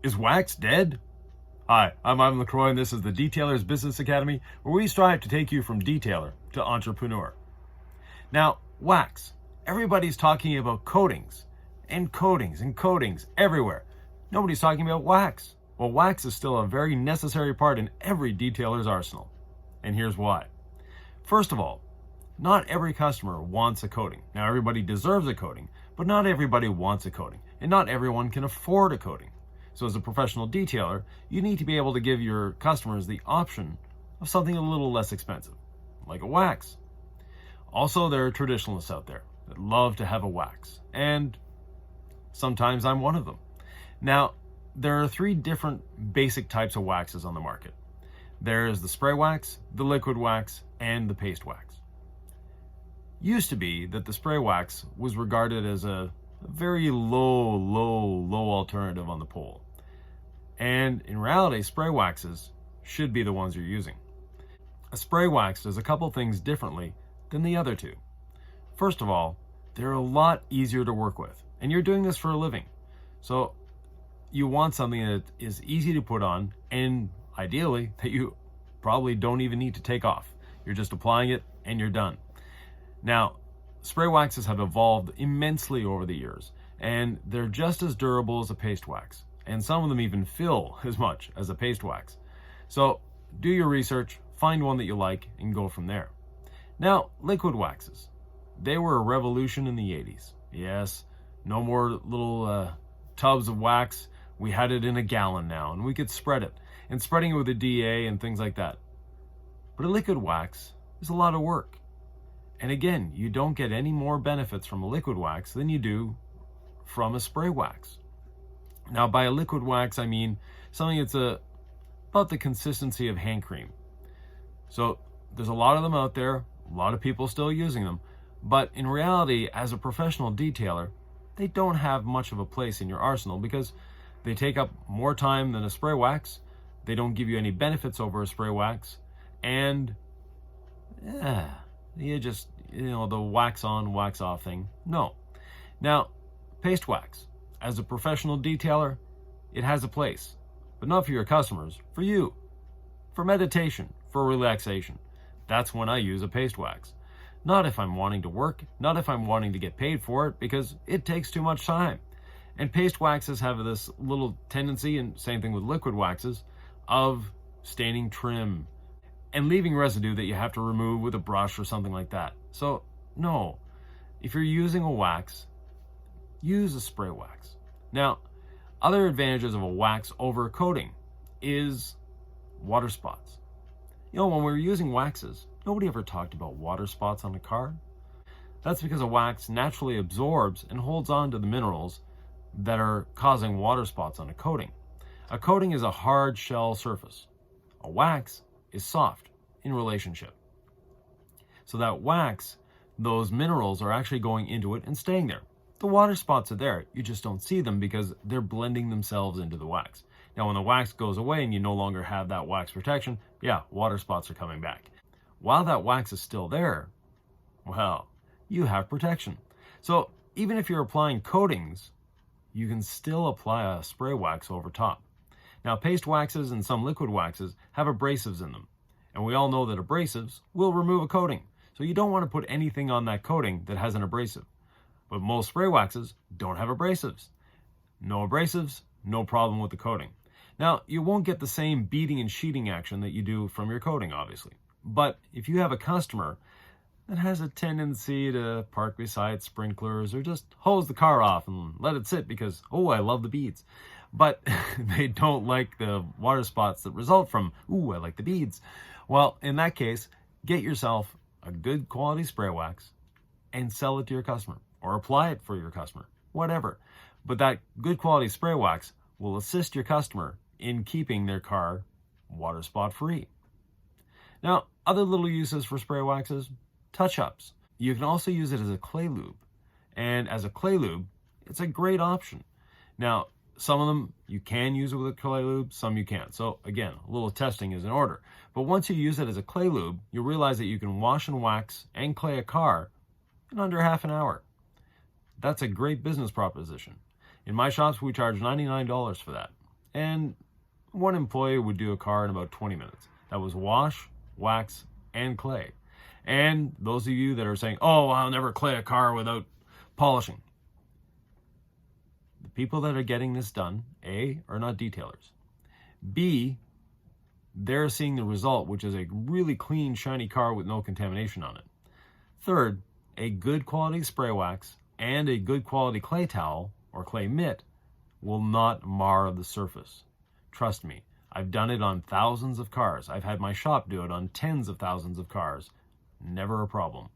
Is wax dead? Hi, I'm Yvan Lacroix, and this is the Detailer's Business Academy, where we strive to take you from detailer to entrepreneur. Now, wax. Everybody's talking about coatings and coatings and coatings everywhere. Nobody's talking about wax. Well, wax is still a very necessary part in every detailer's arsenal. And here's why. First of all, not every customer wants a coating. Now, everybody deserves a coating, but not everybody wants a coating, and not everyone can afford a coating. So as a professional detailer, you need to be able to give your customers the option of something a little less expensive, like a wax. Also, there are traditionalists out there that love to have a wax, and sometimes I'm one of them. Now, there are 3 different basic types of waxes on the market. There's the spray wax, the liquid wax, and the paste wax. Used to be that the spray wax was regarded as a very low alternative on the pole. And in reality, spray waxes should be the ones you're using. A spray wax does a couple things differently than the other 2. First of all, they're a lot easier to work with, and you're doing this for a living. So you want something that is easy to put on, and ideally that you probably don't even need to take off. You're just applying it and you're done. Now, spray waxes have evolved immensely over the years, and they're just as durable as a paste wax, and some of them even fill as much as a paste wax. So do your research, find one that you like, and go from there. Now, liquid waxes. They were a revolution in the 80s. Yes, no more little tubs of wax. We had it in a gallon now, and we could spread it, and spreading it with a DA and things like that. But a liquid wax is a lot of work. And again, you don't get any more benefits from a liquid wax than you do from a spray wax. Now, by a liquid wax, I mean something that's about the consistency of hand cream. So there's a lot of them out there, a lot of people still using them, but in reality, as a professional detailer, they don't have much of a place in your arsenal because they take up more time than a spray wax, they don't give you any benefits over a spray wax, and you just, the wax on, wax off thing. No. Now, paste wax. As a professional detailer, it has a place, but not for your customers, for you. For meditation, for relaxation. That's when I use a paste wax. Not if I'm wanting to work, not if I'm wanting to get paid for it, because it takes too much time. And paste waxes have this little tendency, and same thing with liquid waxes, of staining trim and leaving residue that you have to remove with a brush or something like that. So, no. If you're using a wax, use a spray wax. Now, other advantages of a wax over a coating is water spots. When we were using waxes, nobody ever talked about water spots on a car. That's because a wax naturally absorbs and holds on to the minerals that are causing water spots on a coating. A coating is a hard shell surface. A wax is soft in relationship. So that wax, those minerals are actually going into it and staying there. The water spots are there, you just don't see them because they're blending themselves into the wax. Now when the wax goes away and you no longer have that wax protection, water spots are coming back. While that wax is still there, well, you have protection. So even if you're applying coatings, you can still apply a spray wax over top. Now paste waxes and some liquid waxes have abrasives in them. And we all know that abrasives will remove a coating. So you don't want to put anything on that coating that has an abrasive. But most spray waxes don't have abrasives. No abrasives, no problem with the coating. Now, you won't get the same beading and sheeting action that you do from your coating, obviously. But if you have a customer that has a tendency to park beside sprinklers or just hose the car off and let it sit because, I love the beads, but they don't like the water spots that result from, I like the beads. Well, in that case, get yourself a good quality spray wax and sell it to your customer or apply it for your customer, whatever. But that good quality spray wax will assist your customer in keeping their car water spot free. Now, other little uses for spray waxes, touch-ups. You can also use it as a clay lube. And as a clay lube, it's a great option. Now, some of them you can use it with a clay lube, some you can't. So again, a little testing is in order. But once you use it as a clay lube, you'll realize that you can wash and wax and clay a car in under half an hour. That's a great business proposition. In my shops, we charge $99 for that. and one employee would do a car in about 20 minutes. That was wash, wax, and clay. And those of you that are saying, oh, I'll never clay a car without polishing. The people that are getting this done, A, are not detailers. B, they're seeing the result, which is a really clean, shiny car with no contamination on it. Third, a good quality spray wax and a good quality clay towel or clay mitt will not mar the surface. Trust me, I've done it on thousands of cars. I've had my shop do it on tens of thousands of cars. Never a problem.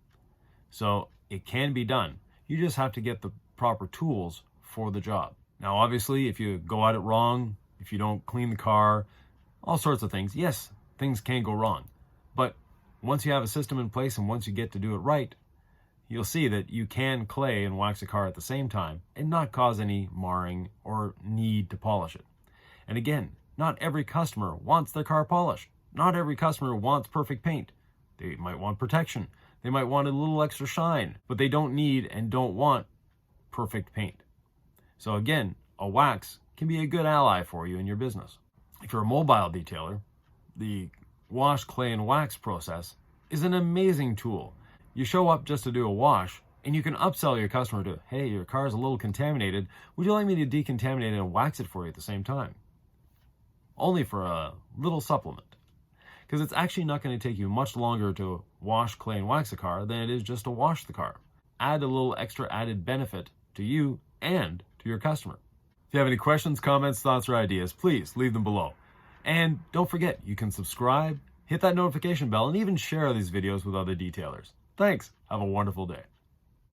So it can be done. You just have to get the proper tools for the job. Now, obviously, if you go at it wrong, if you don't clean the car, all sorts of things, yes, things can go wrong. But once you have a system in place and once you get to do it right, you'll see that you can clay and wax a car at the same time and not cause any marring or need to polish it. And again, not every customer wants their car polished. Not every customer wants perfect paint. They might want protection. They might want a little extra shine, but they don't need and don't want perfect paint. So again, a wax can be a good ally for you in your business. If you're a mobile detailer, the wash, clay, and wax process is an amazing tool. You show up just to do a wash, and you can upsell your customer to, hey, your car is a little contaminated. Would you like me to decontaminate it and wax it for you at the same time? Only for a little supplement. Because it's actually not going to take you much longer to wash, clay, and wax a car than it is just to wash the car. Add a little extra added benefit to you and to your customer. If you have any questions, comments, thoughts, or ideas, please leave them below. And don't forget, you can subscribe, hit that notification bell, and even share these videos with other detailers. Thanks. Have a wonderful day.